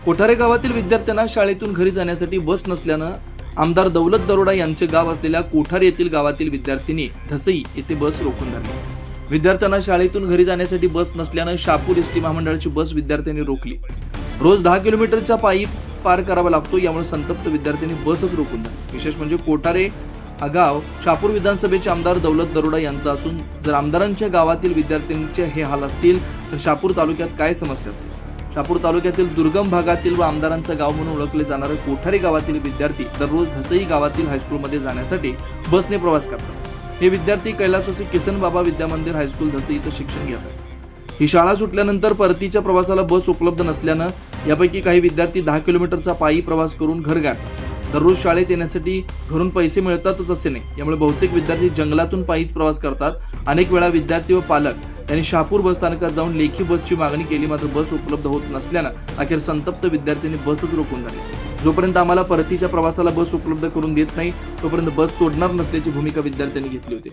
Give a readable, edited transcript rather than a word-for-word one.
कोठारे गावातील विद्यार्थ्यांना शाळेतून घरी जाण्यासाठी बस नसल्यानं आमदार दौलत दरोडा यांचे गाव असलेल्या कोठारे येथील गावातील विद्यार्थिनी धसई येथे बस रोखून धरली। विद्यार्थ्यांना शाळेतून घरी जाण्यासाठी बस नसल्यानं शहापूर एसटी महामंडळाची बस विद्यार्थ्यांनी रोखली। रोज 10 किलोमीटरचा पायी पार करावा लागतो, यामुळे संतप्त विद्यार्थ्यांनी बसच रोखून धरली। विशेष म्हणजे कोठारे हा गाव शहापूर विधानसभेचे आमदार दौलत दरोडा यांचा असून जर आमदारांच्या गावातील विद्यार्थ्यांचे हे हाल असतील तर शहापूर तालुक्यात काय समस्या असतील। शहापूर तालुक्यातील दुर्गम भागातील व आमदारांचं गाव म्हणून ओळखले जाणारे कोठारे गावातील विद्यार्थी दररोज धसई गावातील हायस्कूलमध्ये जाण्यासाठी बसने प्रवास करतात। हे विद्यार्थी कैलासवासी किसन बाबा विद्या मंदिर हायस्कूल धसई इथं शिक्षण घेतात। ही शाळा सुटल्यानंतर परतीच्या प्रवासाला बस उपलब्ध नसल्यानं यापैकी काही विद्यार्थी 10 किलोमीटरचा पायी प्रवास करून घर गाठतात। दररोज शाळेत येण्यासाठी घरून पैसे मिळतातच असे नाही, यामुळे बहुतेक विद्यार्थी जंगलातून पायीच प्रवास करतात। अनेक वेळा विद्यार्थी व पालक यांनी शहापूर बस स्थानकात जाऊन लेखी बसची मागणी केली, मात्र बस उपलब्ध होत नसल्यानं अखेर संतप्त विद्यार्थ्यांनी बसच रोखून धरली। जोपर्यंत आम्हाला परतीच्या प्रवासाला बस उपलब्ध करून देत नाही तोपर्यंत बस सोडणार नसल्याची भूमिका विद्यार्थ्यांनी घेतली होती।